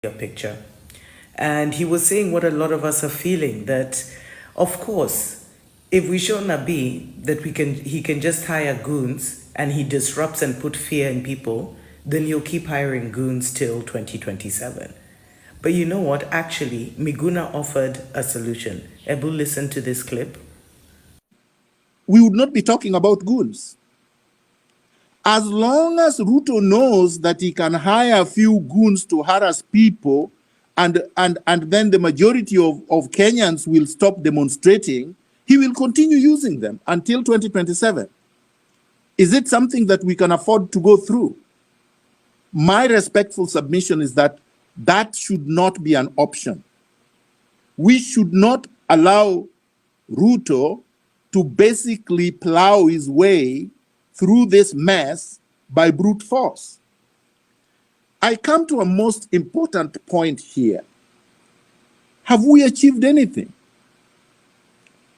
your picture. And he was saying what a lot of us are feeling, that of course, if we show Nabi that he can just hire goons and he disrupts and put fear in people, then you'll keep hiring goons till 2027. But you know what? Actually, Miguna offered a solution. Ebu, listen to this clip. We would not be talking about goons. As long as Ruto knows that he can hire a few goons to harass people, and then the majority of Kenyans will stop demonstrating, he will continue using them until 2027. Is it something that we can afford to go through? My respectful submission is that that should not be an option. We should not allow Ruto to basically plow his way through this mess by brute force. I come to a most important point here. Have we achieved anything?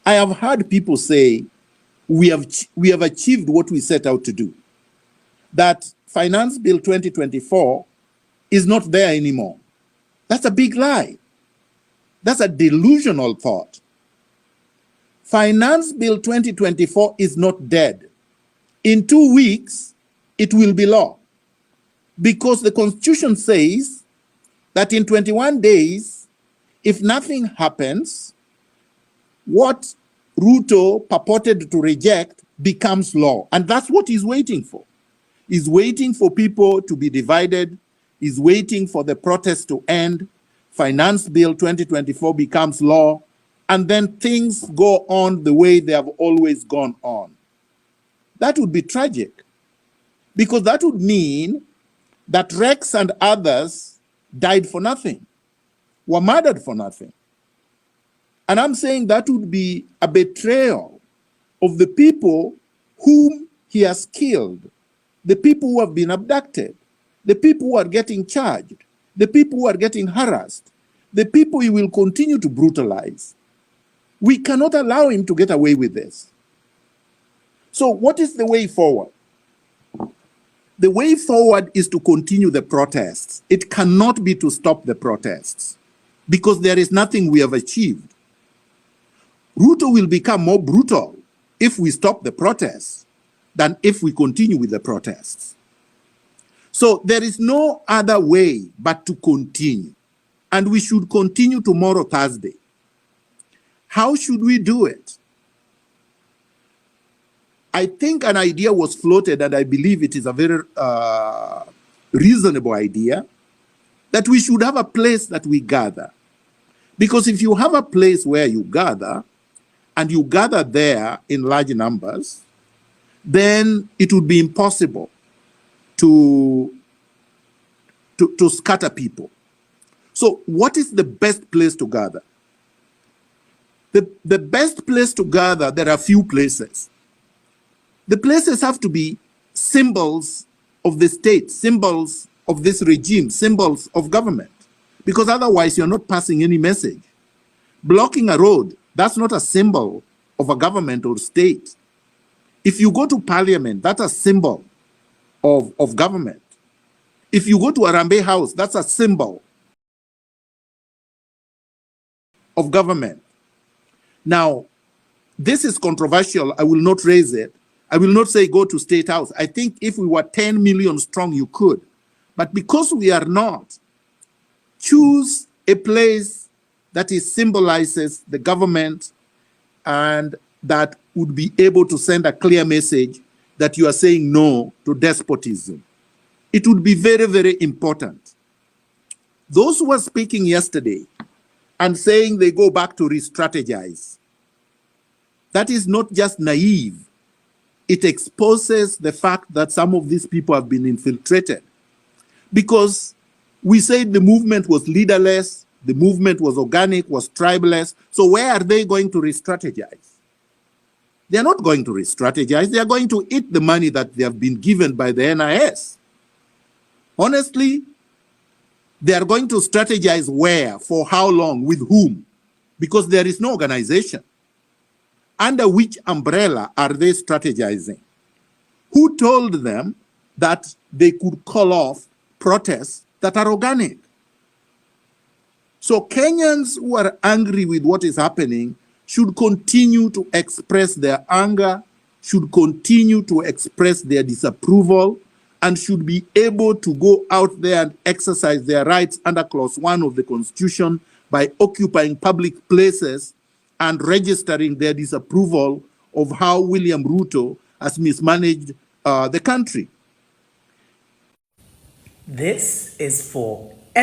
I have heard people say we have achieved what we set out to do. That Finance Bill 2024 is not there anymore. That's a big lie. That's a delusional thought. Finance Bill 2024 is not dead. In 2 weeks, it will be law. Because the Constitution says that in 21 days, if nothing happens, what Ruto purported to reject becomes law. And that's what he's waiting for. He's waiting for people to be divided. He's waiting for the protest to end. Finance Bill 2024 becomes law. And then things go on the way they have always gone on. That would be tragic, because that would mean that Rex and others died for nothing, were murdered for nothing. And I'm saying that would be a betrayal of the people whom he has killed, the people who have been abducted, the people who are getting charged, the people who are getting harassed, the people he will continue to brutalize. We cannot allow him to get away with this. So what is the way forward? The way forward is to continue the protests. It cannot be to stop the protests, because there is nothing we have achieved. Ruto will become more brutal if we stop the protests than if we continue with the protests. So there is no other way but to continue. And we should continue tomorrow, Thursday. How should we do it? I think an idea was floated, and I believe it is a very reasonable idea, that we should have a place that we gather. Because if you have a place where you gather, and you gather there in large numbers, then it would be impossible to scatter people. So what is the best place to gather? The best place to gather, there are few places. The places have to be symbols of the state, symbols of this regime, symbols of government, because otherwise you're not passing any message. Blocking a road, that's not a symbol of a government or state. If you go to parliament, that's a symbol of government. If you go to Arambe House, that's a symbol of government. Now, this is controversial. I will not raise it. I will not say go to State House. I think if we were 10 million strong, you could. But because we are not, choose a place that symbolizes the government and that would be able to send a clear message that you are saying no to despotism. It would be very, very important. Those who were speaking yesterday and saying they go back to re-strategize, that is not just naive. It exposes the fact that some of these people have been infiltrated. Because we said the movement was leaderless, the movement was organic, was tribalist. So where are they going to re-strategize? They are not going to re-strategize. They are going to eat the money that they have been given by the NIS. Honestly, they are going to strategize where, for how long, with whom? Because there is no organization. Under which umbrella are they strategizing? Who told them that they could call off protests that are organic? So Kenyans who are angry with what is happening should continue to express their anger, should continue to express their disapproval, and should be able to go out there and exercise their rights under Clause 1 of the Constitution by occupying public places and registering their disapproval of how William Ruto has mismanaged the country. This is for